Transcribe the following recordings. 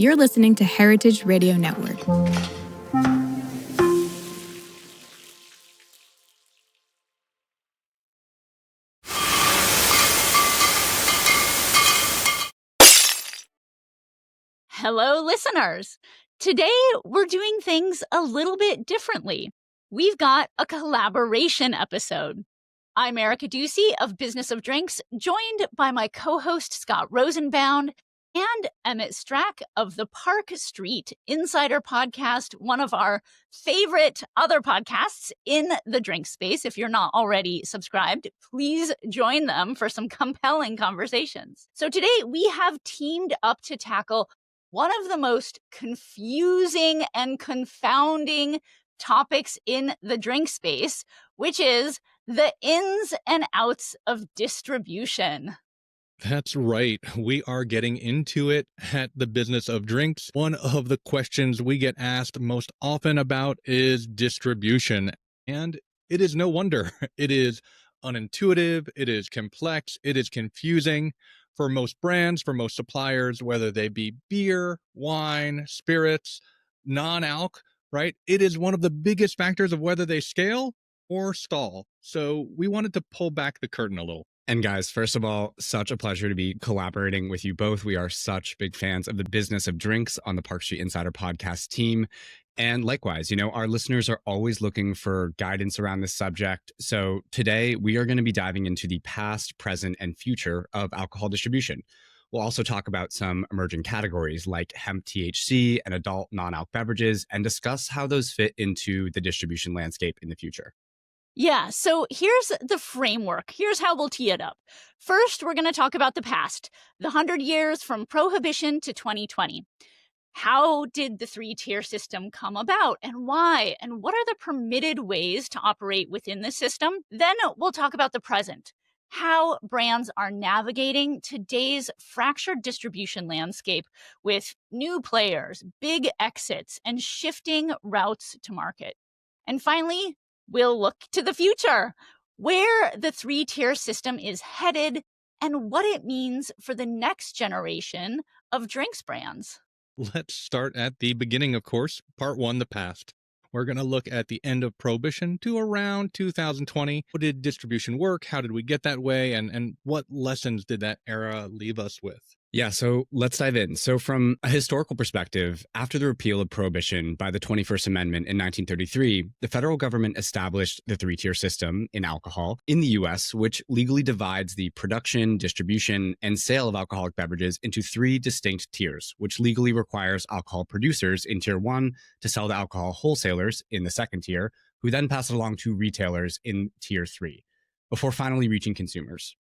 You're listening to Heritage Radio Network. Hello, listeners. Today, we're doing things a little bit differently. We've got a collaboration episode. I'm Erica Duecy of Business of Drinks, joined by my co-host Scott Rosenbaum and Emmett Strack of the Parkstreet Insider Podcast, one of our favorite other podcasts in the drink space. If you're not already subscribed, please join them for some compelling conversations. So today, we have teamed up to tackle one of the most confusing and confounding topics in the drink space, which is the ins and outs of distribution. That's right. We are getting into it at the Business of Drinks. One of the questions we get asked most often about is distribution. And it is no wonder. It is unintuitive, it is complex, it is confusing for most brands, for most suppliers, whether they be beer, wine, spirits, non-alc, right? It is one of the biggest factors of whether they scale or stall. So we wanted to pull back the curtain a little. And guys, first of all, such a pleasure to be collaborating with you both. We are such big fans of the Business of Drinks on the Parkstreet Insider Podcast team. And likewise, our listeners are always looking for guidance around this subject. So today we are going to be diving into the past, present, and future of alcohol distribution. We'll also talk about some emerging categories like hemp THC and adult non-alc beverages and discuss how those fit into the distribution landscape in the future. Yeah, so here's the framework. Here's how we'll tee it up. First, we're going to talk about the past, the 100 years from Prohibition to 2020. How did the three-tier system come about and why? And what are the permitted ways to operate within the system? Then we'll talk about the present, how brands are navigating today's fractured distribution landscape with new players, big exits, and shifting routes to market. And finally, we'll look to the future, where the three-tier system is headed and what it means for the next generation of drinks brands. Let's start at the beginning, of course. Part one, the past. We're going to look at the end of Prohibition to around 2020. How did distribution work? How did we get that way? And what lessons did that era leave us with? Yeah, so let's dive in. So from a historical perspective, after the repeal of Prohibition by the 21st Amendment in 1933, the federal government established the three-tier system in alcohol in the U.S., which legally divides the production, distribution, and sale of alcoholic beverages into three distinct tiers, which legally requires alcohol producers in Tier 1 to sell to alcohol wholesalers in the second tier, who then pass it along to retailers in Tier 3, before finally reaching consumers.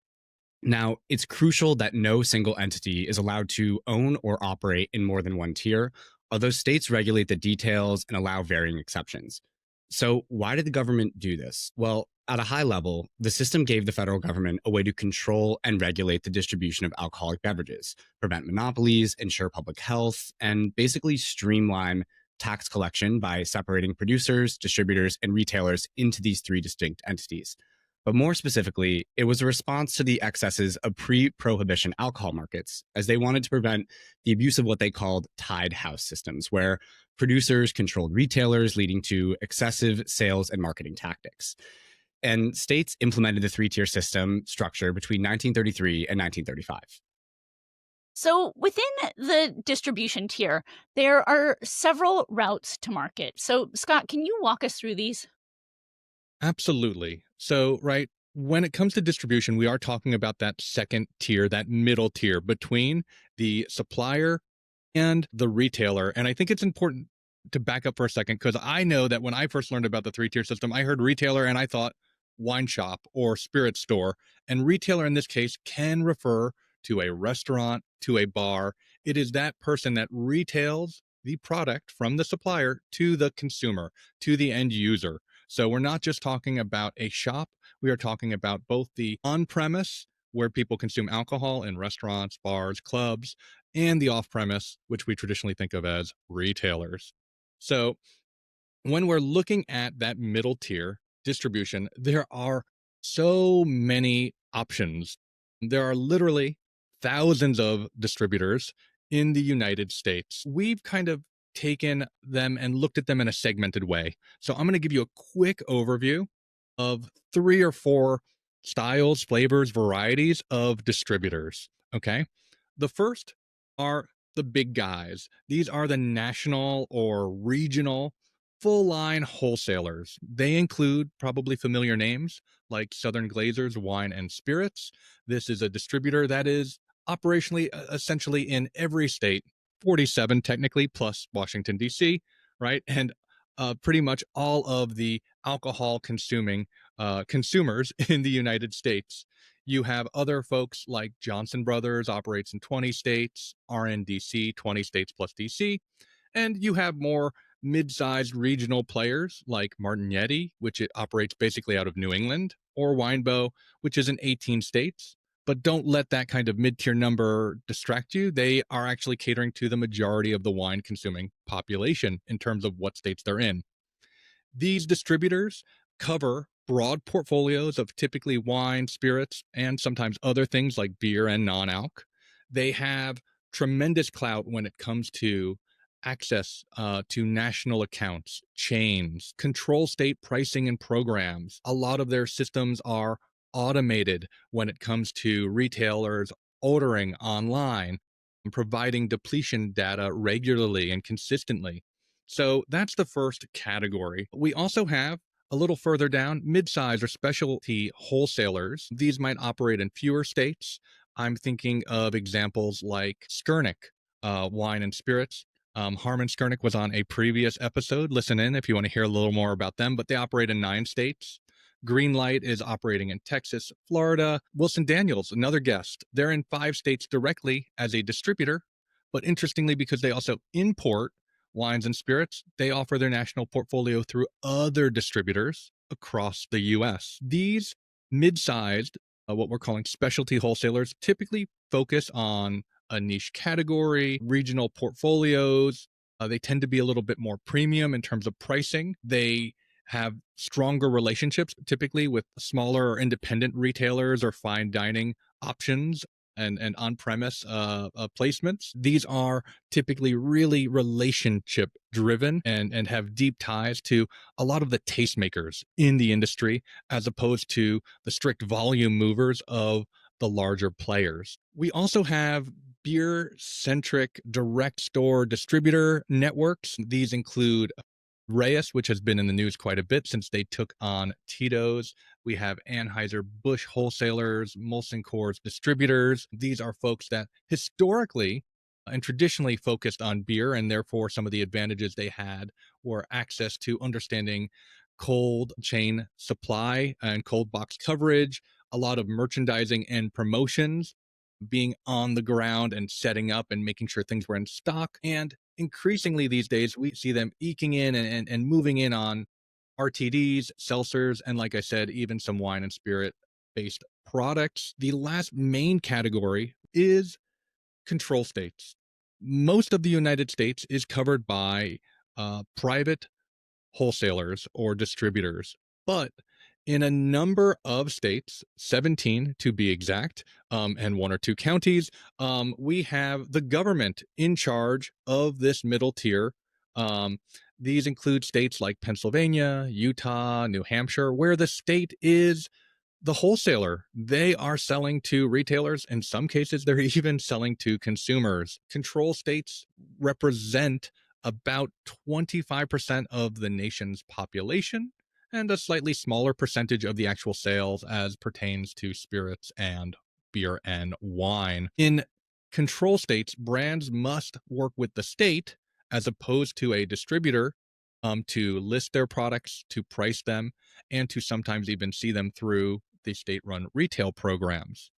Now, it's crucial that no single entity is allowed to own or operate in more than one tier, although states regulate the details and allow varying exceptions. So why did the government do this? Well, at a high level, the system gave the federal government a way to control and regulate the distribution of alcoholic beverages, prevent monopolies, ensure public health, and basically streamline tax collection by separating producers, distributors, and retailers into these three distinct entities. But more specifically, it was a response to the excesses of pre-prohibition alcohol markets, as they wanted to prevent the abuse of what they called tied house systems, where producers controlled retailers, leading to excessive sales and marketing tactics. And states implemented the three-tier system structure between 1933 and 1935. So within the distribution tier, there are several routes to market. So Scott, can you walk us through these? Absolutely. So, right, when it comes to distribution, we are talking about that second tier, that middle tier between the supplier and the retailer. And I think it's important to back up for a second, because I know that when I first learned about the three-tier system, I heard retailer and I thought wine shop or spirit store. And retailer in this case can refer to a restaurant, to a bar. It is that person that retails the product from the supplier to the consumer, to the end user. So we're not just talking about a shop. We are talking about both the on-premise, where people consume alcohol in restaurants, bars, clubs, and the off-premise, which we traditionally think of as retailers. So when we're looking at that middle tier distribution, there are so many options. There are literally thousands of distributors in the United States. We've kind of taken them and looked at them in a segmented way. So I'm going to give you a quick overview of 3 or 4 styles, flavors, varieties of distributors. Okay. The first are the big guys. These are the national or regional full line wholesalers. They include probably familiar names like Southern Glazers Wine and Spirits. This is a distributor that is operationally essentially in every state, 47 technically, plus Washington, D.C., right? And pretty much all of the alcohol consuming consumers in the United States. You have other folks like Johnson Brothers operates in 20 states, RNDC, 20 states plus DC, and you have more mid-sized regional players like Martignetti, which it operates basically out of New England, or Winebow, which is in 18 states. But don't let that kind of mid-tier number distract you. They are actually catering to the majority of the wine consuming population in terms of what states they're in. These distributors cover broad portfolios of typically wine, spirits, and sometimes other things like beer and non-alc. They have tremendous clout when it comes to access to national accounts, chains, control state pricing and programs. A lot of their systems are automated when it comes to retailers ordering online and providing depletion data regularly and consistently. So that's the first category. We also have a little further down, mid-size or specialty wholesalers. These might operate in fewer states. I'm thinking of examples like Skurnik Wine and Spirits. Harmon Skurnik was on a previous episode. Listen in if you want to hear a little more about them, but they operate in 9 states. Greenlight is operating in Texas, Florida. Wilson Daniels, another guest. They're in 5 states directly as a distributor, but interestingly, because they also import wines and spirits, they offer their national portfolio through other distributors across the US. These mid-sized, what we're calling specialty wholesalers, typically focus on a niche category, regional portfolios. They tend to be a little bit more premium in terms of pricing. They have stronger relationships typically with smaller or independent retailers or fine dining options and on-premise placements. These are typically really relationship driven and have deep ties to a lot of the tastemakers in the industry, as opposed to the strict volume movers of the larger players. We also have beer-centric direct store distributor networks. These include Reyes, which has been in the news quite a bit since they took on Tito's. We have Anheuser-Busch wholesalers, Molson Coors distributors. These are folks that historically and traditionally focused on beer, and therefore some of the advantages they had were access to understanding cold chain supply and cold box coverage, a lot of merchandising and promotions, being on the ground and setting up and making sure things were in stock. And increasingly these days, we see them eking in and moving in on RTDs, seltzers, and like I said, even some wine and spirit based products. The last main category is control states. Most of the United States is covered by private wholesalers or distributors, but in a number of states, 17 to be exact, and 1 or 2 counties, we have the government in charge of this middle tier. These include states like Pennsylvania, Utah, New Hampshire, where the state is the wholesaler. They are selling to retailers. In some cases, they're even selling to consumers. Control states represent about 25% of the nation's population and a slightly smaller percentage of the actual sales as pertains to spirits and beer and wine. In control states, brands must work with the state as opposed to a distributor to list their products, to price them, and to sometimes even see them through the state-run retail programs.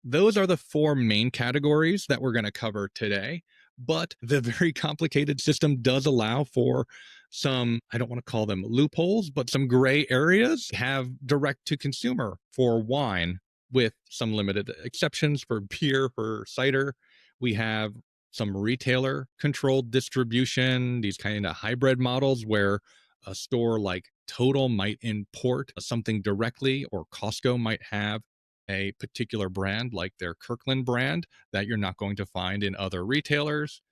Those are the 4 main categories that we're going to cover today. But the very complicated system does allow for some, I don't want to call them loopholes, but some gray areas. Have direct to consumer for wine with some limited exceptions for beer, for cider. We have some retailer controlled distribution, these kind of hybrid models where a store like Total might import something directly, or Costco might have a particular brand like their Kirkland brand that you're not going to find in other retailers.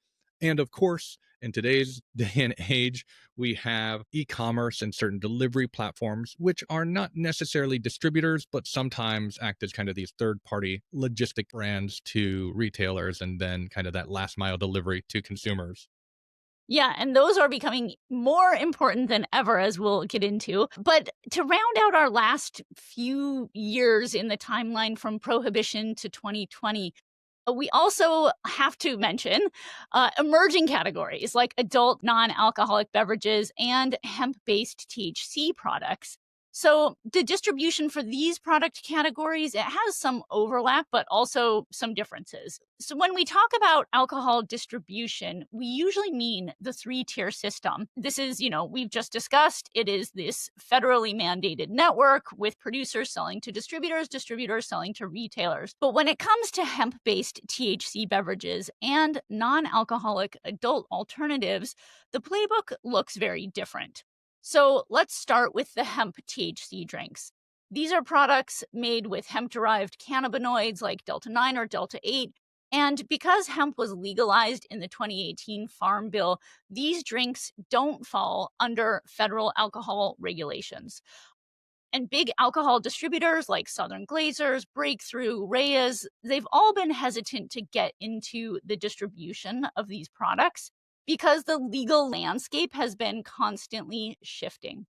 And of course, in today's day and age, we have e commerce and certain delivery platforms, which are not necessarily distributors, but sometimes act as kind of these third party logistic brands to retailers and then kind of that last mile delivery to consumers. Yeah, and those are becoming more important than ever, as we'll get into. But to round out our last few years in the timeline from Prohibition to 2020, we also have to mention emerging categories like adult non alcoholic beverages and hemp based THC products. So, the distribution for these product categories, it has some overlap, but also some differences. So, when we talk about alcohol distribution, we usually mean the three-tier system. This is, we've just discussed, it is this federally mandated network with producers selling to distributors, distributors selling to retailers. But when it comes to hemp-based THC beverages and non-alcoholic adult alternatives, the playbook looks very different. So let's start with the hemp THC drinks. These are products made with hemp-derived cannabinoids like Delta 9 or Delta 8. And because hemp was legalized in the 2018 Farm Bill, these drinks don't fall under federal alcohol regulations. And big alcohol distributors like Southern Glazers, Breakthrough, Reyes, they've all been hesitant to get into the distribution of these products because the legal landscape has been constantly shifting.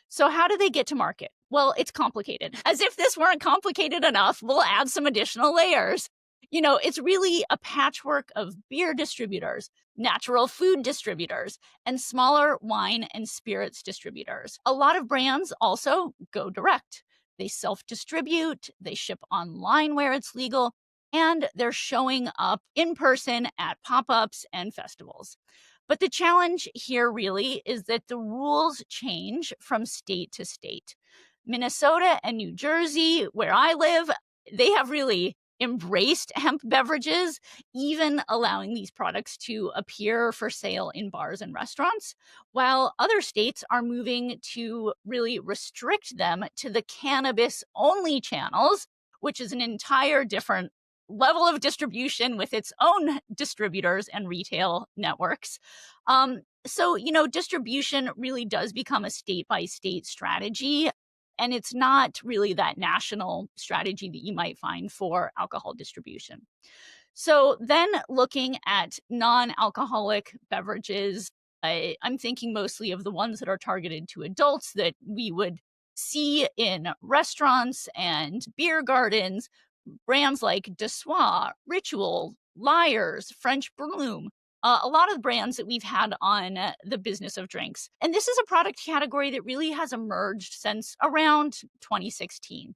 So, how do they get to market? Well, it's complicated. As if this weren't complicated enough, we'll add some additional layers. It's really a patchwork of beer distributors, natural food distributors, and smaller wine and spirits distributors. A lot of brands also go direct. They self distribute, they ship online where it's legal, and they're showing up in person at pop ups and festivals. But the challenge here really is that the rules change from state to state. Minnesota and New Jersey, where I live, they have really embraced hemp beverages, even allowing these products to appear for sale in bars and restaurants, while other states are moving to really restrict them to the cannabis only channels, which is an entire different level of distribution with its own distributors and retail networks. So, distribution really does become a state by state strategy. And it's not really that national strategy that you might find for alcohol distribution. So then looking at non-alcoholic beverages, I'm thinking mostly of the ones that are targeted to adults that we would see in restaurants and beer gardens, brands like Duecy, Ritual, Liars, French Bloom, a lot of brands that we've had on the business of drinks. And this is a product category that really has emerged since around 2016.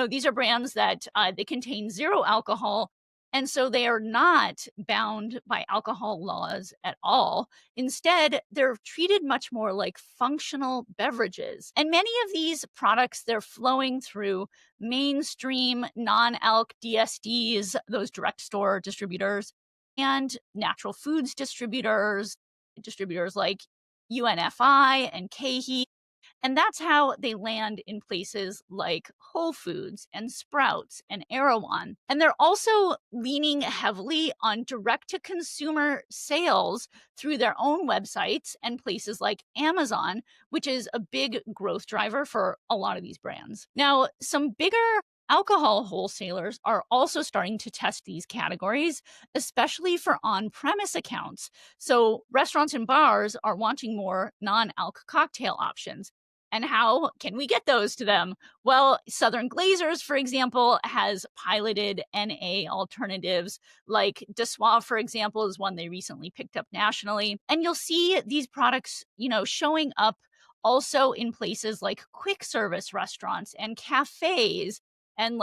These are brands that they contain zero alcohol. And so they are not bound by alcohol laws at all. Instead, they're treated much more like functional beverages. And many of these products, they're flowing through mainstream non-alc DSDs, those direct store distributors, and natural foods distributors, distributors like UNFI and KeHE. And that's how they land in places like Whole Foods and Sprouts and Erewhon. And they're also leaning heavily on direct to consumer sales through their own websites and places like Amazon, which is a big growth driver for a lot of these brands. Now, some bigger alcohol wholesalers are also starting to test these categories, especially for on-premise accounts. So restaurants and bars are wanting more non-alc cocktail options. And how can we get those to them? Well, Southern Glazers, for example, has piloted NA alternatives. Like Duecy, for example, is one they recently picked up nationally. And you'll see these products, showing up also in places like quick service restaurants and cafes. And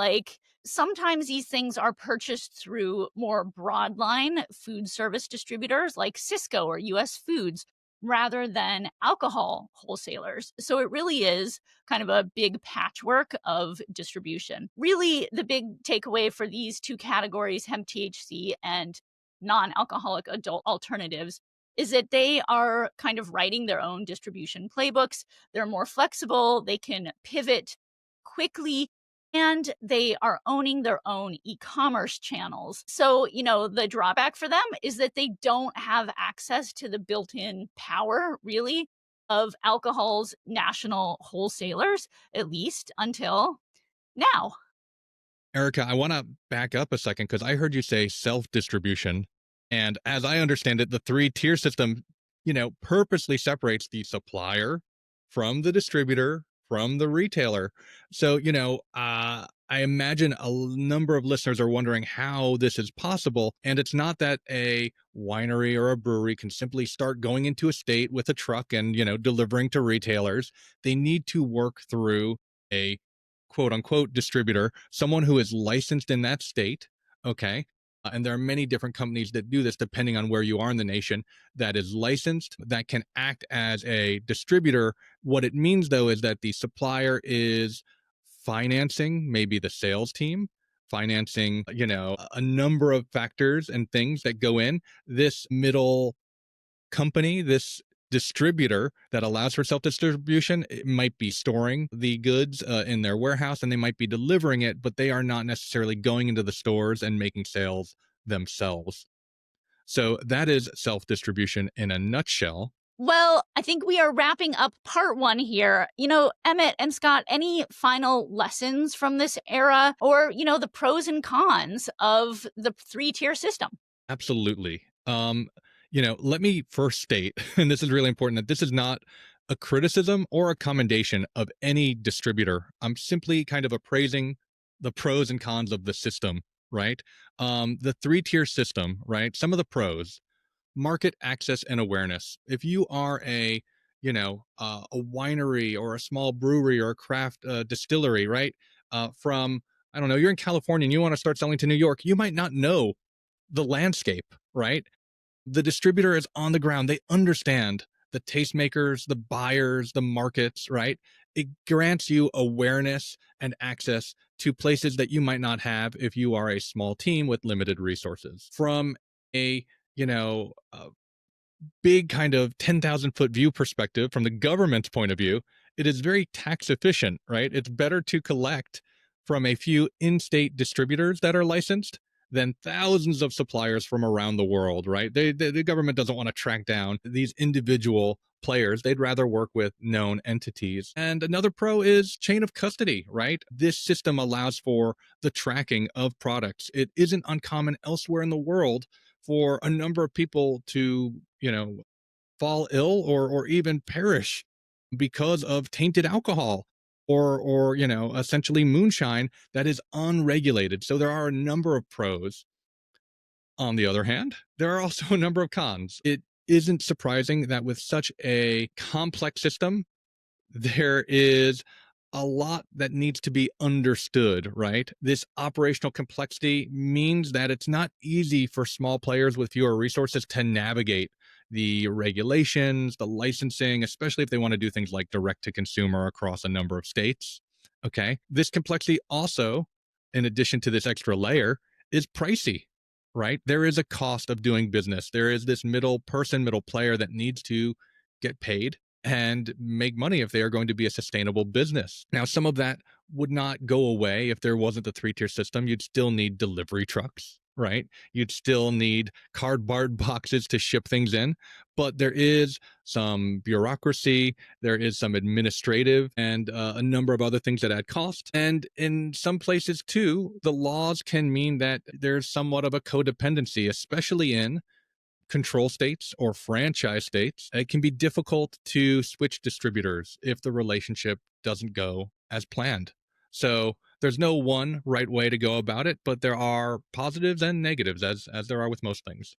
sometimes these things are purchased through more broadline food service distributors like Cisco or US Foods, rather than alcohol wholesalers. So it really is kind of a big patchwork of distribution. Really, the big takeaway for these two categories, hemp THC and non-alcoholic adult alternatives, is that they are kind of writing their own distribution playbooks. They're more flexible. They can pivot quickly. And they are owning their own e-commerce channels. So, the drawback for them is that they don't have access to the built-in power, really, of alcohol's national wholesalers, at least until now. Erica, I want to back up a second because I heard you say self-distribution. And as I understand it, the three-tier system, purposely separates the supplier from the distributor, from the retailer. So, I imagine number of listeners are wondering how this is possible. And it's not that a winery or a brewery can simply start going into a state with a truck and, delivering to retailers. They need to work through a quote unquote distributor, someone who is licensed in that state. Okay. And there are many different companies that do this depending on where you are in the nation that is licensed, that can act as a distributor. What it means, though, is that the supplier is financing maybe the sales team, financing, a number of factors and things that go in. This middle company, this distributor that allows for self-distribution, it might be storing the goods in their warehouse and they might be delivering it, but they are not necessarily going into the stores and making sales themselves. So that is self-distribution in a nutshell. Well, I think we are wrapping up part one here. Emmett and Scott, any final lessons from this era or, the pros and cons of the three-tier system? Absolutely. Let me first state, and this is really important, that this is not a criticism or a commendation of any distributor. I'm simply kind of appraising the pros and cons of the system, right? The three-tier system, right? Some of the pros: market access and awareness. If you are a winery or a small brewery or a craft distillery, right? From, I don't know, you're in California and you want to start selling to New York, you might not know the landscape, right? The distributor is on the ground. They understand the tastemakers, the buyers, the markets, right? It grants you awareness and access to places that you might not have if you are a small team with limited resources. From a, big kind of 10,000 foot view perspective, from the government's point of view, it is very tax efficient, right? It's better to collect from a few in-state distributors that are licensed than thousands of suppliers from around the world, right? The government doesn't want to track down these individual players. They'd rather work with known entities. And another pro is chain of custody, right? This system allows for the tracking of products. It isn't uncommon elsewhere in the world for a number of people to, fall ill or even perish because of tainted alcohol or essentially moonshine that is unregulated. So there are a number of pros. On the other hand, there are also a number of cons. It isn't surprising that with such a complex system, there is a lot that needs to be understood, right? This operational complexity means that it's not easy for small players with fewer resources to navigate the regulations, the licensing, especially if they want to do things like direct to consumer across a number of states. Okay. This complexity also, in addition to this extra layer, is pricey, right? There is a cost of doing business. There is this middle player that needs to get paid and make money if they are going to be a sustainable business. Now, some of that would not go away if there wasn't the three-tier system. You'd still need delivery trucks, right? You'd still need cardboard boxes to ship things in, but there is some bureaucracy, there is some administrative and a number of other things that add cost. And in some places too, the laws can mean that there's somewhat of a codependency, especially in control states or franchise states. It can be difficult to switch distributors if the relationship doesn't go as planned. So there's no one right way to go about it, but there are positives and negatives as there are with most things.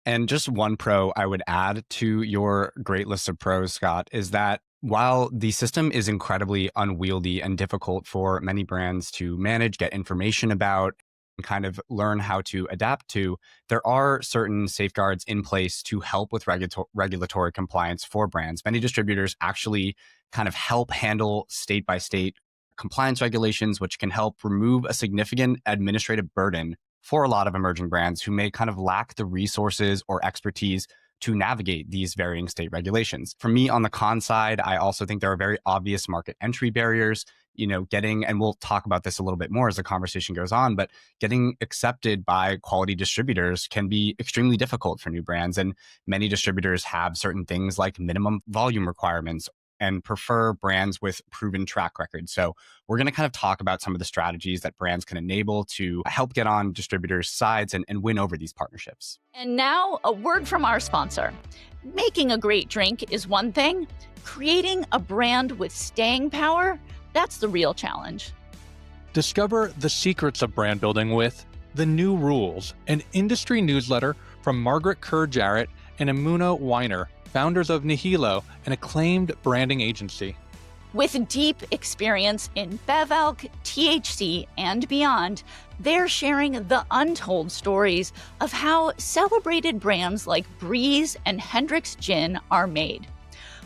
And just one pro I would add to your great list of pros, Scott, is that while the system is incredibly unwieldy and difficult for many brands to manage, get information about, and kind of learn how to adapt to, there are certain safeguards in place to help with regulatory compliance for brands. Many distributors actually kind of help handle state by state compliance regulations, which can help remove a significant administrative burden for a lot of emerging brands who may kind of lack the resources or expertise to navigate these varying state regulations. For me, on the con side, I also think there are very obvious market entry barriers. getting, and we'll talk about this a little bit more as the conversation goes on, but getting accepted by quality distributors can be extremely difficult for new brands. And many distributors have certain things like minimum volume requirements and prefer brands with proven track records. So we're going to kind of talk about some of the strategies that brands can enable to help get on distributors' sides and win over these partnerships. And now a word from our sponsor. Making a great drink is one thing. Creating a brand with staying power, that's the real challenge. Discover the secrets of brand building with The New Rules, an industry newsletter from Margaret Kerr Jarrett and Emuno Weiner, founders of Nihilo, an acclaimed branding agency. With deep experience in Bev-Alc, THC, and beyond, they're sharing the untold stories of how celebrated brands like Breeze and Hendrick's Gin are made.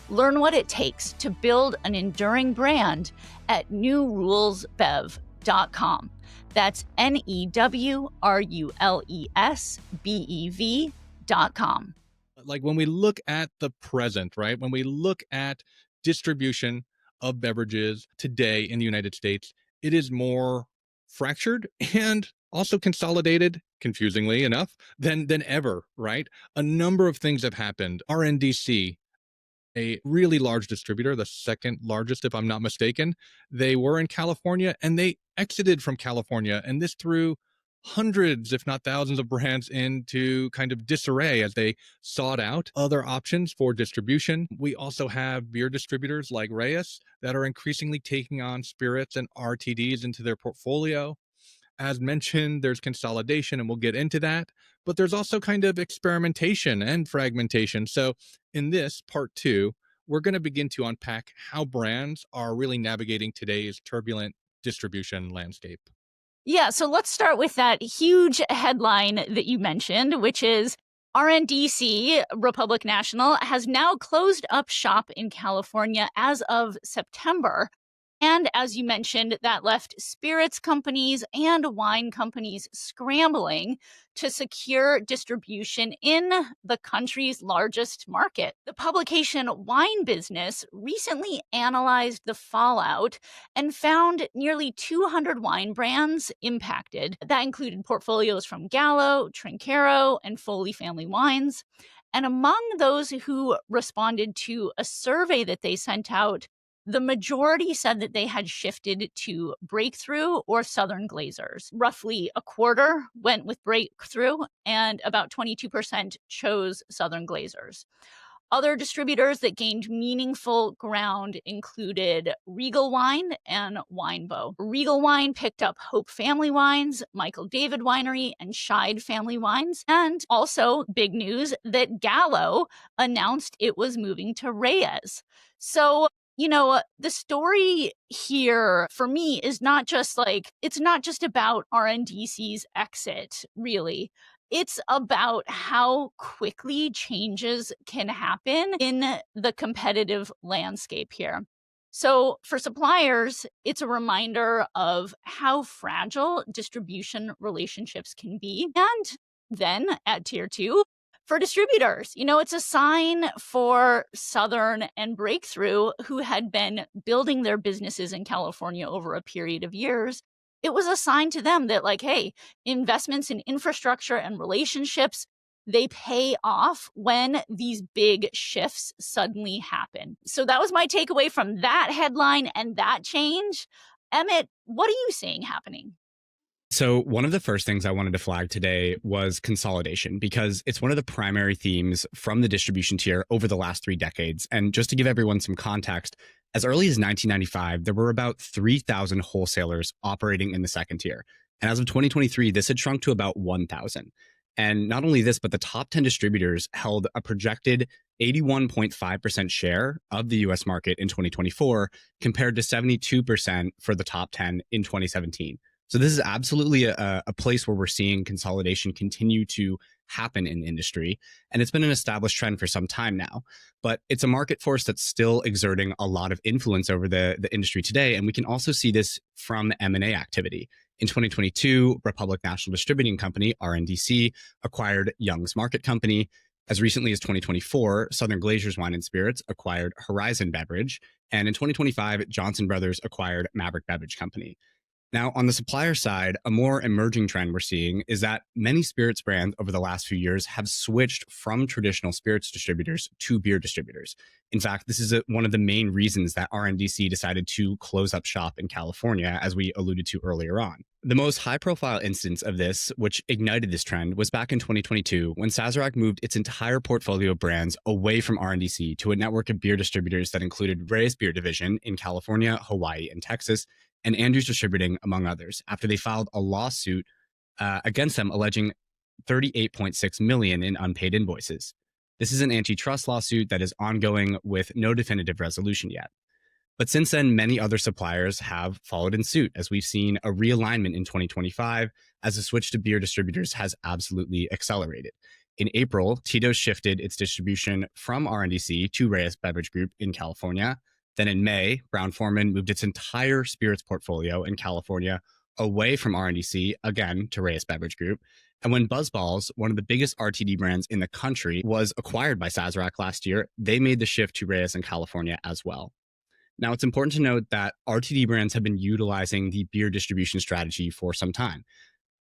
Learn what it takes to build an enduring brand at newrulesbev.com. That's NEWRULESBEV.com. Like when we look at the present, right? When we look at distribution of beverages today in the United States, it is more fractured and also consolidated, confusingly enough, than ever, right? A number of things have happened. RNDC, a really large distributor, the second largest, if I'm not mistaken, they were in California and they exited from California. And this threw hundreds, if not thousands of brands into kind of disarray as they sought out other options for distribution. We also have beer distributors like Reyes that are increasingly taking on spirits and RTDs into their portfolio. As mentioned, there's consolidation, and we'll get into that, but there's also kind of experimentation and fragmentation. So in this part 2, we're going to begin to unpack how brands are really navigating today's turbulent distribution landscape. Yeah, so let's start with that huge headline that you mentioned, which is RNDC, Republic National, has now closed up shop in California as of September. And as you mentioned, that left spirits companies and wine companies scrambling to secure distribution in the country's largest market. The publication Wine Business recently analyzed the fallout and found nearly 200 wine brands impacted. That included portfolios from Gallo, Trinchero, and Foley Family Wines. And among those who responded to a survey that they sent out, the majority said that they had shifted to Breakthrough or Southern Glazers. Roughly a quarter went with Breakthrough, and about 22% chose Southern Glazers. Other distributors that gained meaningful ground included Regal Wine and Winebow. Regal Wine picked up Hope Family Wines, Michael David Winery, and Scheid Family Wines. And also, big news that Gallo announced it was moving to Reyes. So, the story here for me is not just it's not just about RNDC's exit, really. It's about how quickly changes can happen in the competitive landscape here. So for suppliers, it's a reminder of how fragile distribution relationships can be. And then at tier 2, for distributors, it's a sign for Southern and Breakthrough, who had been building their businesses in California over a period of years. It was a sign to them that, hey, investments in infrastructure and relationships, they pay off when these big shifts suddenly happen. So that was my takeaway from that headline and that change. Emmett, what are you seeing happening? So one of the first things I wanted to flag today was consolidation, because it's one of the primary themes from the distribution tier over the last 3 decades. And just to give everyone some context, as early as 1995, there were about 3,000 wholesalers operating in the second tier. And as of 2023, this had shrunk to about 1,000. And not only this, but the top 10 distributors held a projected 81.5% share of the US market in 2024, compared to 72% for the top 10 in 2017. So this is absolutely a place where we're seeing consolidation continue to happen in the industry. And it's been an established trend for some time now. But it's a market force that's still exerting a lot of influence over the industry today. And we can also see this from M&A activity. In 2022, Republic National Distributing Company, RNDC, acquired Young's Market Company. As recently as 2024, Southern Glazer's Wine and Spirits acquired Horizon Beverage, and in 2025, Johnson Brothers acquired Maverick Beverage Company. Now, on the supplier side, a more emerging trend we're seeing is that many spirits brands over the last few years have switched from traditional spirits distributors to beer distributors. In fact, this is one of the main reasons that RNDC decided to close up shop in California, as we alluded to earlier on. The most high-profile instance of this, which ignited this trend, was back in 2022 when Sazerac moved its entire portfolio of brands away from RNDC to a network of beer distributors that included Reyes Beer Division in California, Hawaii, and Texas, and Andrews Distributing, among others, after they filed a lawsuit against them alleging $38.6 million in unpaid invoices. This is an antitrust lawsuit that is ongoing with no definitive resolution yet. But since then, many other suppliers have followed in suit, as we've seen a realignment in 2025 as the switch to beer distributors has absolutely accelerated. In April, Tito's shifted its distribution from RNDC to Reyes Beverage Group in California. Then in May, Brown-Forman moved its entire spirits portfolio in California away from RNDC, again to Reyes Beverage Group. And when Buzzballs, one of the biggest RTD brands in the country, was acquired by Sazerac last year, they made the shift to Reyes in California as well. Now, it's important to note that RTD brands have been utilizing the beer distribution strategy for some time.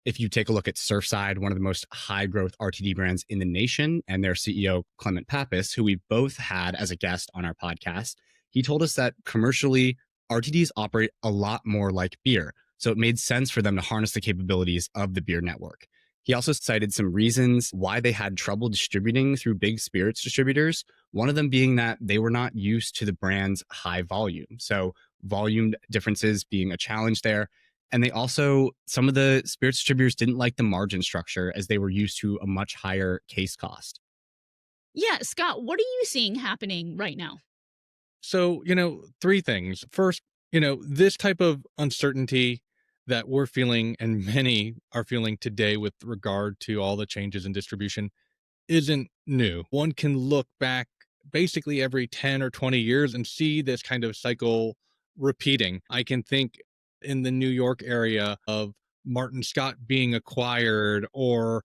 If you take a look at Surfside, one of the most high-growth RTD brands in the nation, and their CEO, Clement Pappas, who we both had as a guest on our podcast, he told us that commercially, RTDs operate a lot more like beer, so it made sense for them to harness the capabilities of the beer network. He also cited some reasons why they had trouble distributing through big spirits distributors, one of them being that they were not used to the brand's high volume. So volume differences being a challenge there. And they also, some of the spirits distributors didn't like the margin structure as they were used to a much higher case cost. Yeah, Scott, what are you seeing happening right now? So, three things. First, this type of uncertainty that we're feeling and many are feeling today with regard to all the changes in distribution isn't new. One can look back basically every 10 or 20 years and see this kind of cycle repeating. I can think in the New York area of Martin Scott being acquired, or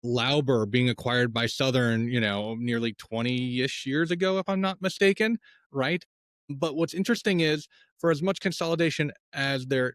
Lauber being acquired by Southern, nearly 20-ish years ago, if I'm not mistaken, right? But what's interesting is, for as much consolidation as there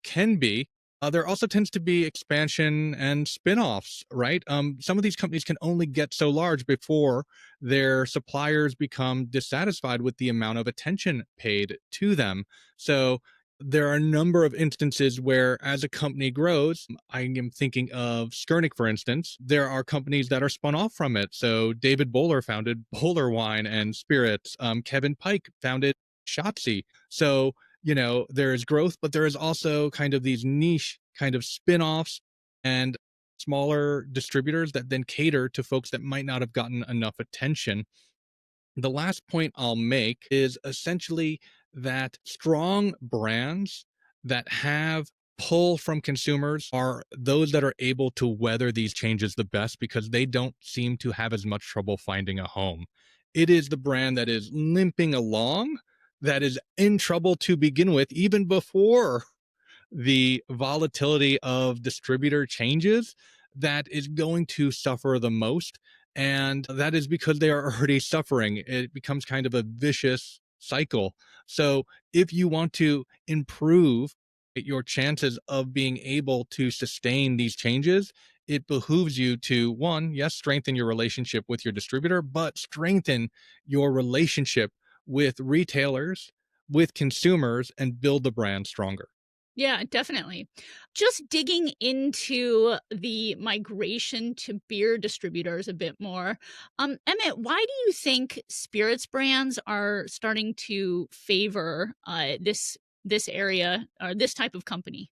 can be, there also tends to be expansion and spin-offs, right? Some of these companies can only get so large before their suppliers become dissatisfied with the amount of attention paid to them. So there are a number of instances where, as a company grows, I am thinking of Skurnik, for instance, there are companies that are spun off from it. So David Bowler founded Bowler Wine and Spirits. Kevin Pike founded Shotzi. So there is growth, but there is also kind of these niche kind of spin-offs and smaller distributors that then cater to folks that might not have gotten enough attention. The last point I'll make is essentially that strong brands that have pull from consumers are those that are able to weather these changes the best, because they don't seem to have as much trouble finding a home. It is the brand that is limping along that is in trouble to begin with, even before the volatility of distributor changes, that is going to suffer the most. And that is because they are already suffering. It becomes kind of a vicious cycle. So if you want to improve your chances of being able to sustain these changes, it behooves you to, one, yes, strengthen your relationship with your distributor, but strengthen your relationship with retailers, with consumers, and build the brand stronger. Yeah, definitely. Just digging into the migration to beer distributors a bit more. Emmett, why do you think spirits brands are starting to favor this area or this type of company?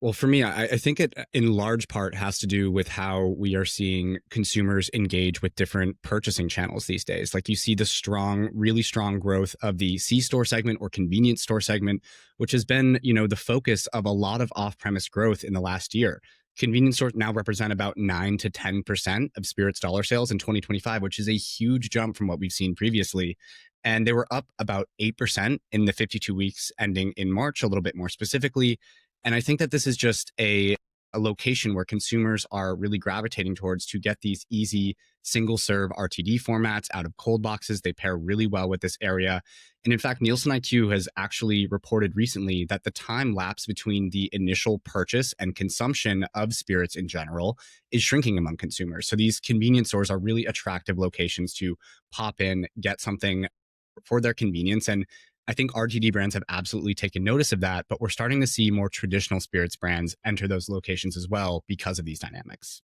Well, for me, I think it in large part has to do with how we are seeing consumers engage with different purchasing channels these days. Like, you see the really strong growth of the C-store segment or convenience store segment, which has been, the focus of a lot of off-premise growth in the last year. Convenience stores now represent about 9 to 10% of spirits dollar sales in 2025, which is a huge jump from what we've seen previously. And they were up about 8% in the 52 weeks ending in March, a little bit more specifically. And I think that this is just a a location where consumers are really gravitating towards to get these easy single serve RTD formats out of cold boxes. They pair really well with this area. And in fact, Nielsen IQ has actually reported recently that the time lapse between the initial purchase and consumption of spirits in general is shrinking among consumers. So these convenience stores are really attractive locations to pop in, get something for their convenience. And I think RTD brands have absolutely taken notice of that, but we're starting to see more traditional spirits brands enter those locations as well because of these dynamics.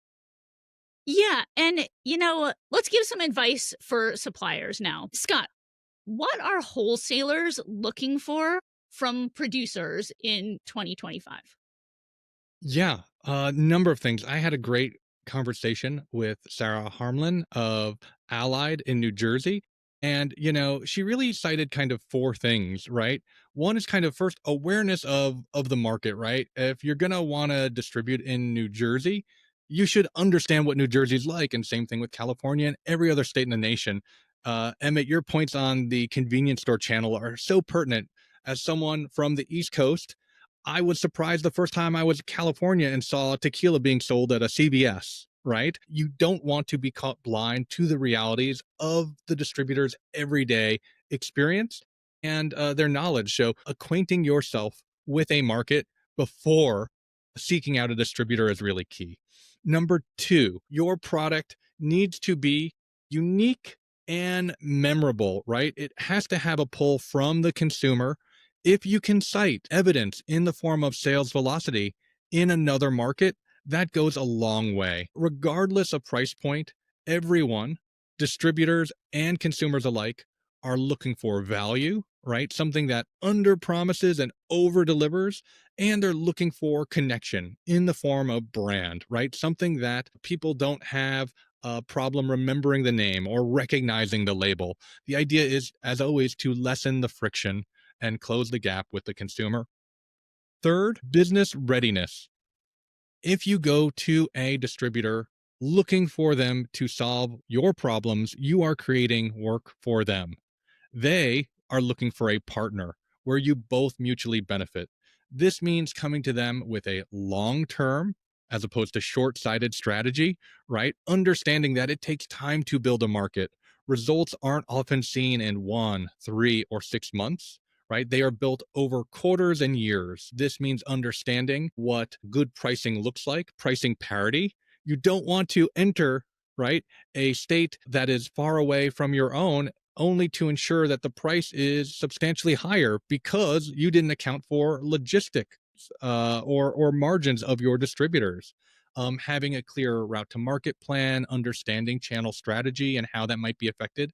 Yeah. And, let's give some advice for suppliers now. Scott, what are wholesalers looking for from producers in 2025? Yeah, a number of things. I had a great conversation with Sarah Harmlin of Allied in New Jersey. And, she really cited kind of four things, right? One is kind of first awareness of the market, right? If you're gonna want to distribute in New Jersey, you should understand what New Jersey's like, and same thing with California and every other state in the nation. Emmett, your points on the convenience store channel are so pertinent. As someone from the East Coast, I was surprised the first time I was in California and saw tequila being sold at a CVS, right? You don't want to be caught blind to the realities of the distributor's everyday experience and their knowledge. So, acquainting yourself with a market before seeking out a distributor is really key. Number two, your product needs to be unique and memorable, right? It has to have a pull from the consumer. If you can cite evidence in the form of sales velocity in another market, that goes a long way. Regardless of price point, everyone, distributors and consumers alike, are looking for value, right? Something that under promises and over delivers. And they're looking for connection in the form of brand, right? Something that people don't have a problem remembering the name or recognizing the label. The idea is, as always, to lessen the friction and close the gap with the consumer. Third, business readiness. If you go to a distributor looking for them to solve your problems, you are creating work for them. They are looking for a partner where you both mutually benefit. This means coming to them with a long term, as opposed to short sighted strategy, right? Understanding that it takes time to build a market. Results aren't often seen in 1, 3, or 6 months, right? They are built over quarters and years. This means understanding what good pricing looks like, pricing parity. You don't want to enter, right, a state that is far away from your own only to ensure that the price is substantially higher because you didn't account for logistics or margins of your distributors. Having a clear route to market plan, understanding channel strategy and how that might be affected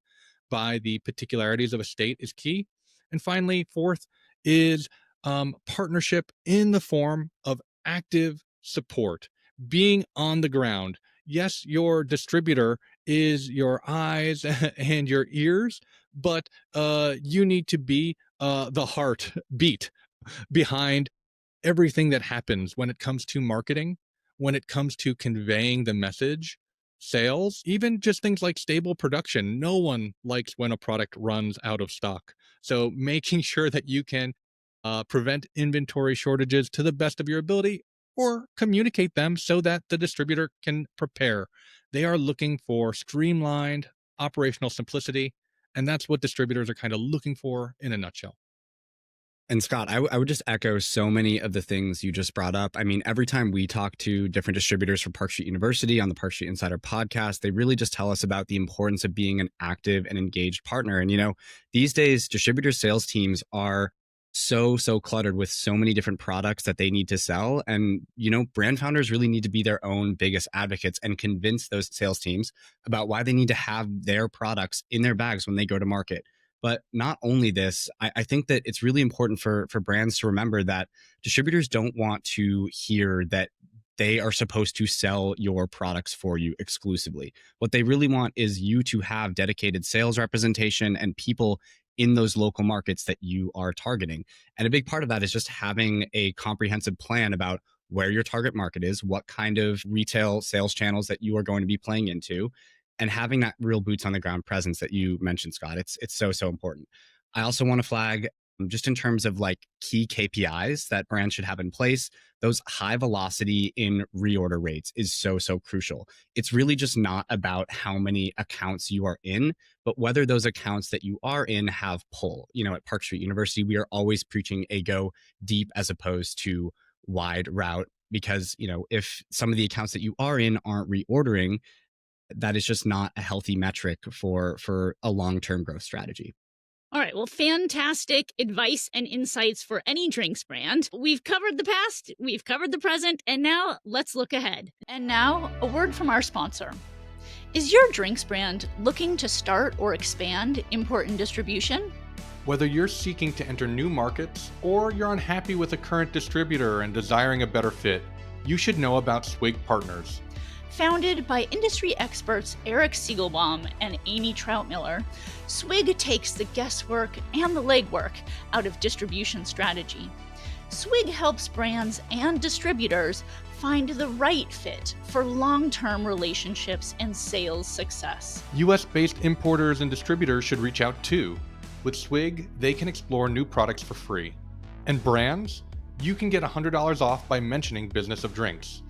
by the particularities of a state is key. And finally, fourth is partnership in the form of active support, being on the ground. Yes, your distributor is your eyes and your ears, but you need to be the heart beat behind everything that happens when it comes to marketing, when it comes to conveying the message, sales, even just things like stable production. No one likes when a product runs out of stock. So making sure that you can prevent inventory shortages to the best of your ability or communicate them so that the distributor can prepare. They are looking for streamlined operational simplicity. And that's what distributors are kind of looking for in a nutshell. And Scott, I would just echo so many of the things you just brought up. I mean, every time we talk to different distributors from Park Street University on the Park Street Insider podcast, they really just tell us about the importance of being an active and engaged partner. And, these days, distributor sales teams are so cluttered with so many different products that they need to sell. And, brand founders really need to be their own biggest advocates and convince those sales teams about why they need to have their products in their bags when they go to market. But not only this, I think that it's really important for brands to remember that distributors don't want to hear that they are supposed to sell your products for you exclusively. What they really want is you to have dedicated sales representation and people in those local markets that you are targeting. And a big part of that is just having a comprehensive plan about where your target market is, what kind of retail sales channels that you are going to be playing into, and having that real boots on the ground presence that you mentioned, Scott. It's so important. I also want to flag just in terms of like key KPIs that brands should have in place, those high velocity in reorder rates is so crucial. It's really just not about how many accounts you are in, but whether those accounts that you are in have pull. At Park Street University, we are always preaching a go deep as opposed to wide route because, if some of the accounts that you are in aren't reordering, that is just not a healthy metric for a long-term growth strategy. All right, well, fantastic advice and insights for any drinks brand. We've covered the past, we've covered the present, and now let's look ahead. And now, a word from our sponsor. Is your drinks brand looking to start or expand important distribution? Whether you're seeking to enter new markets or you're unhappy with a current distributor and desiring a better fit, you should know about Swig Partners. Founded by industry experts Eric Siegelbaum and Amy Troutmiller, Swig takes the guesswork and the legwork out of distribution strategy. Swig helps brands and distributors find the right fit for long-term relationships and sales success. US-based importers and distributors should reach out too. With Swig, they can explore new products for free. And brands, you can get $100 off by mentioning Business of Drinks.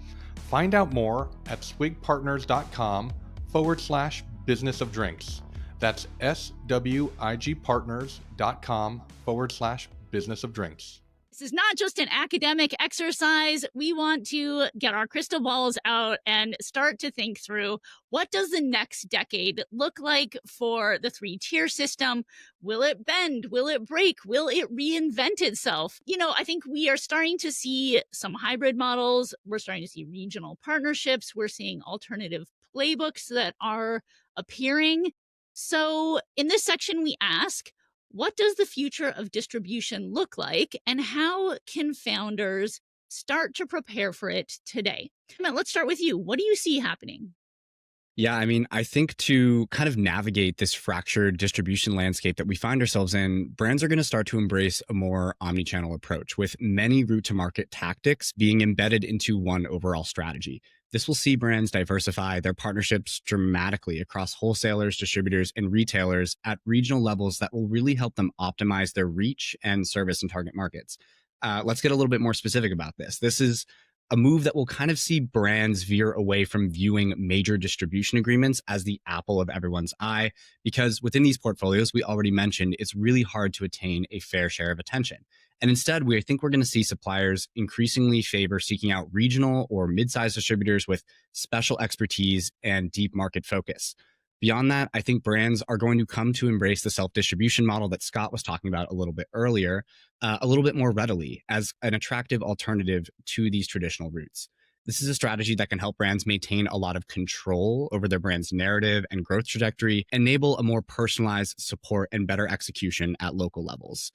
Find out more at swigpartners.com/business of drinks. That's swigpartners.com/business of drinks. This is not just an academic exercise. We want to get our crystal balls out and start to think through, what does the next decade look like for the three-tier system? Will it bend? Will it break? Will it reinvent itself? I think we are starting to see some hybrid models. We're starting to see regional partnerships. We're seeing alternative playbooks that are appearing. So in this section, we ask, what does the future of distribution look like, and how can founders start to prepare for it today? Emmett, let's start with you. What do you see happening? Yeah, I think to kind of navigate this fractured distribution landscape that we find ourselves in, brands are going to start to embrace a more omnichannel approach, with many route to market tactics being embedded into one overall strategy. This will see brands diversify their partnerships dramatically across wholesalers, distributors, and retailers at regional levels that will really help them optimize their reach and service in target markets. Let's get a little bit more specific about this. This is a move that will kind of see brands veer away from viewing major distribution agreements as the apple of everyone's eye, because within these portfolios, we already mentioned, it's really hard to attain a fair share of attention. And instead, I think we're going to see suppliers increasingly favor seeking out regional or mid-sized distributors with special expertise and deep market focus. Beyond that, I think brands are going to come to embrace the self-distribution model that Scott was talking about a little bit earlier, a little bit more readily as an attractive alternative to these traditional routes. This is a strategy that can help brands maintain a lot of control over their brand's narrative and growth trajectory, enable a more personalized support and better execution at local levels.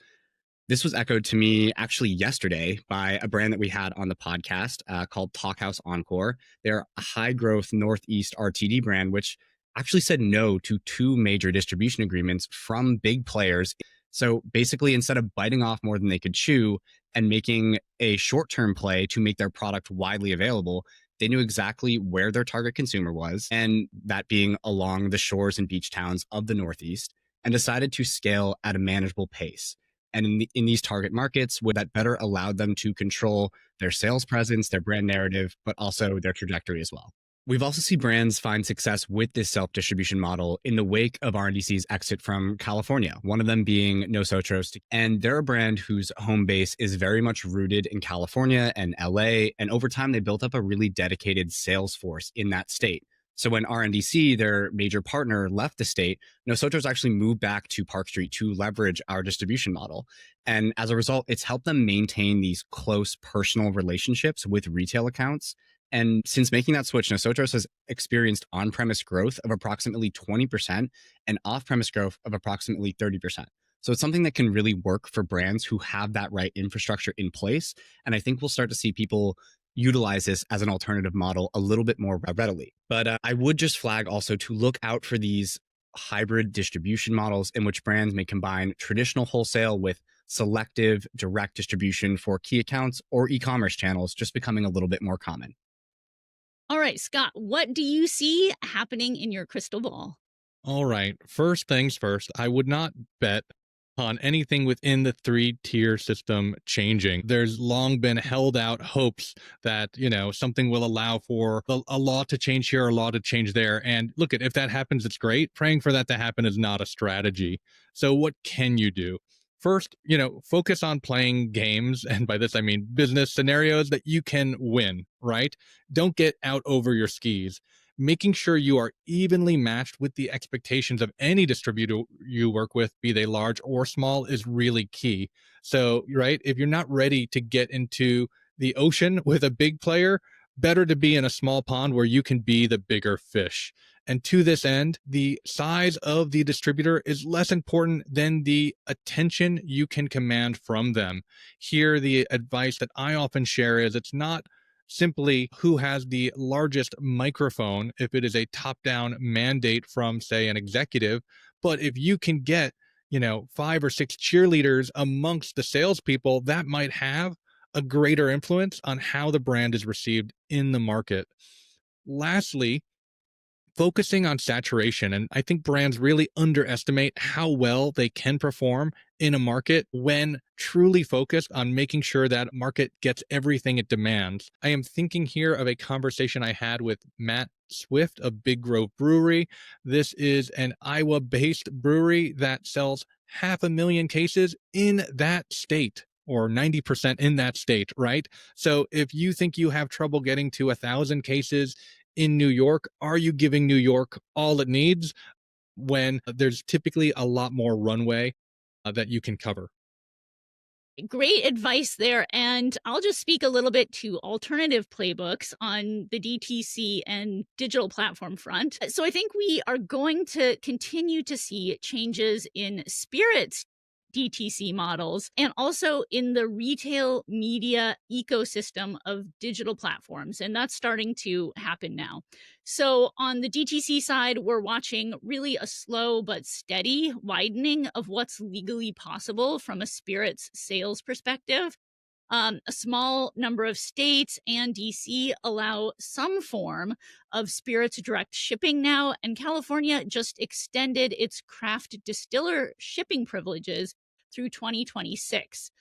This was echoed to me actually yesterday by a brand that we had on the podcast called Talkhouse Encore. They're a high growth Northeast RTD brand, which actually said no to 2 major distribution agreements from big players. So basically, instead of biting off more than they could chew and making a short-term play to make their product widely available, they knew exactly where their target consumer was, and that being along the shores and beach towns of the Northeast, and decided to scale at a manageable pace. And in these target markets, would that better allowed them to control their sales presence, their brand narrative, but also their trajectory as well. We've also seen brands find success with this self-distribution model in the wake of RNDC's exit from California, one of them being Nosotros. And they're a brand whose home base is very much rooted in California and LA. And over time, they built up a really dedicated sales force in that state. So when RNDC, their major partner, left the state, Nosotros actually moved back to Park Street to leverage our distribution model. And as a result, it's helped them maintain these close personal relationships with retail accounts. And since making that switch, Nosotros has experienced on-premise growth of approximately 20% and off-premise growth of approximately 30%. So it's something that can really work for brands who have that right infrastructure in place. And I think we'll start to see people utilize this as an alternative model a little bit more readily. But I would just flag also to look out for these hybrid distribution models in which brands may combine traditional wholesale with selective direct distribution for key accounts or e-commerce channels, just becoming a little bit more common. All right, Scott, what do you see happening in your crystal ball? All right. First things first, I would not bet on anything within the three-tier system changing. There's long been held out hopes that, something will allow for a law to change here, a law to change there. And look, if that happens, it's great. Praying for that to happen is not a strategy. So what can you do? First, focus on playing games. And by this, I mean business scenarios that you can win, right? Don't get out over your skis. Making sure you are evenly matched with the expectations of any distributor you work with, be they large or small, is really key. So, right, if you're not ready to get into the ocean with a big player, better to be in a small pond where you can be the bigger fish. And to this end, the size of the distributor is less important than the attention you can command from them. Here, the advice that I often share is it's not simply who has the largest microphone if it is a top-down mandate from, say, an executive, but if you can get, 5 or 6 cheerleaders amongst the salespeople, that might have a greater influence on how the brand is received in the market. Lastly, focusing on saturation. And I think brands really underestimate how well they can perform in a market when truly focused on making sure that market gets everything it demands. I am thinking here of a conversation I had with Matt Swift of Big Grove Brewery. This is an Iowa-based brewery that sells 500,000 cases in that state, or 90% in that state, right? So if you think you have trouble getting to 1,000 cases in New York, are you giving New York all it needs when there's typically a lot more runway that you can cover? Great advice there. And I'll just speak a little bit to alternative playbooks on the DTC and digital platform front. So I think we are going to continue to see changes in spirits DTC models and also in the retail media ecosystem of digital platforms. And that's starting to happen now. So on the DTC side, we're watching really a slow but steady widening of what's legally possible from a spirits sales perspective. A small number of states and DC allow some form of spirits direct shipping now, and California just extended its craft distiller shipping privileges through 2026.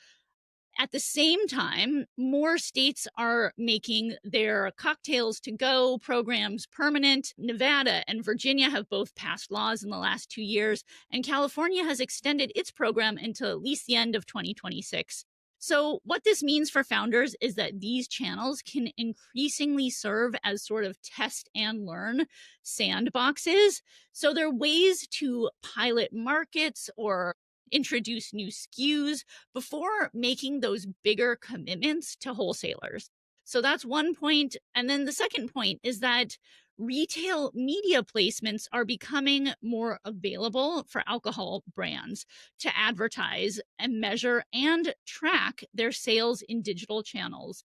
At the same time, more states are making their cocktails to go programs permanent. Nevada and Virginia have both passed laws in the last 2 years, and California has extended its program until at least the end of 2026. So what this means for founders is that these channels can increasingly serve as sort of test and learn sandboxes. So they're ways to pilot markets or introduce new SKUs before making those bigger commitments to wholesalers. So that's one point. And then the second point is that retail media placements are becoming more available for alcohol brands to advertise and measure and track their sales in digital channels.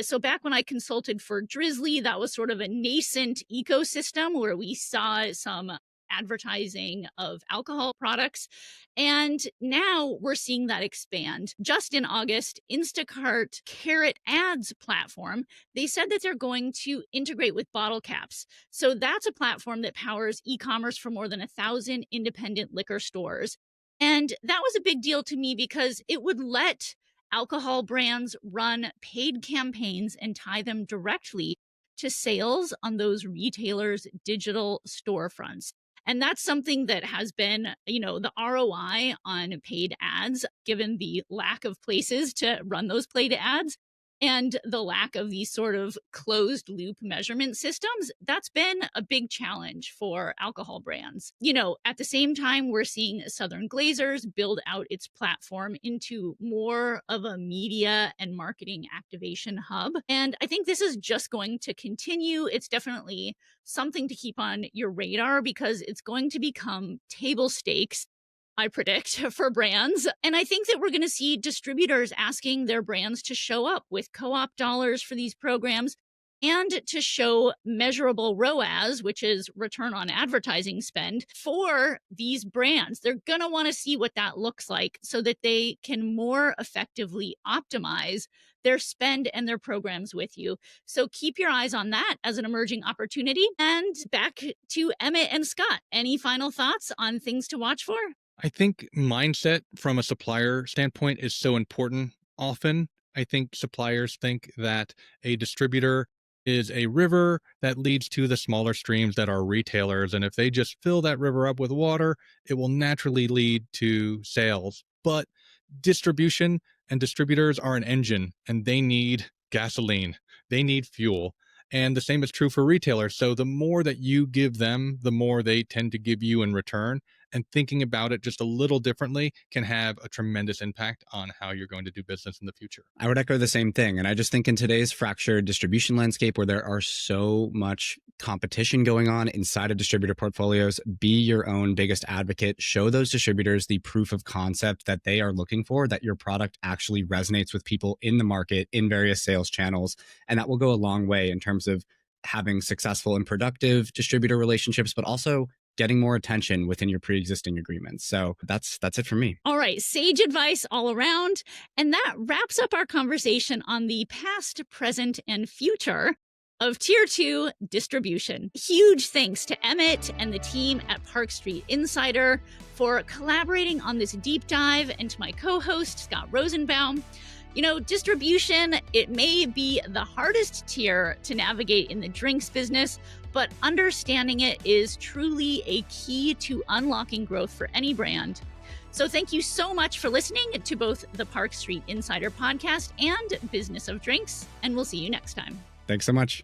So back when I consulted for Drizzly, that was sort of a nascent ecosystem where we saw some advertising of alcohol products. And now we're seeing that expand. Just in August, Instacart Carrot Ads platform, they said that they're going to integrate with Bottle Caps. So that's a platform that powers e-commerce for more than 1,000 independent liquor stores. And that was a big deal to me because it would let alcohol brands run paid campaigns and tie them directly to sales on those retailers' digital storefronts. And that's something that has been, the ROI on paid ads, given the lack of places to run those paid ads and the lack of these sort of closed loop measurement systems, that's been a big challenge for alcohol brands. At the same time, we're seeing Southern Glazers build out its platform into more of a media and marketing activation hub. And I think this is just going to continue. It's definitely something to keep on your radar because it's going to become table stakes, I predict, for brands. And I think that we're going to see distributors asking their brands to show up with co-op dollars for these programs and to show measurable ROAS, which is return on advertising spend, for these brands. They're going to want to see what that looks like so that they can more effectively optimize their spend and their programs with you. So keep your eyes on that as an emerging opportunity. And back to Emmett and Scott. Any final thoughts on things to watch for? I think mindset from a supplier standpoint is so important. Often, I think suppliers think that a distributor is a river that leads to the smaller streams that are retailers. And if they just fill that river up with water, it will naturally lead to sales. But distribution and distributors are an engine and they need gasoline, they need fuel. And the same is true for retailers. So the more that you give them, the more they tend to give you in return. And thinking about it just a little differently can have a tremendous impact on how you're going to do business in the future. I would echo the same thing. And I just think in today's fractured distribution landscape where there are so much competition going on inside of distributor portfolios, be your own biggest advocate. Show those distributors the proof of concept that they are looking for, that your product actually resonates with people in the market in various sales channels. And that will go a long way in terms of having successful and productive distributor relationships, but also getting more attention within your pre-existing agreements. So that's it for me. All right, sage advice all around. And that wraps up our conversation on the past, present, and future of Tier 2 distribution. Huge thanks to Emmett and the team at Parkstreet Insider for collaborating on this deep dive, and to my co-host, Scott Rosenbaum. You know, distribution, it may be the hardest tier to navigate in the drinks business, but understanding it is truly a key to unlocking growth for any brand. So thank you so much for listening to both the Parkstreet Insider podcast and Business of Drinks, and we'll see you next time. Thanks so much.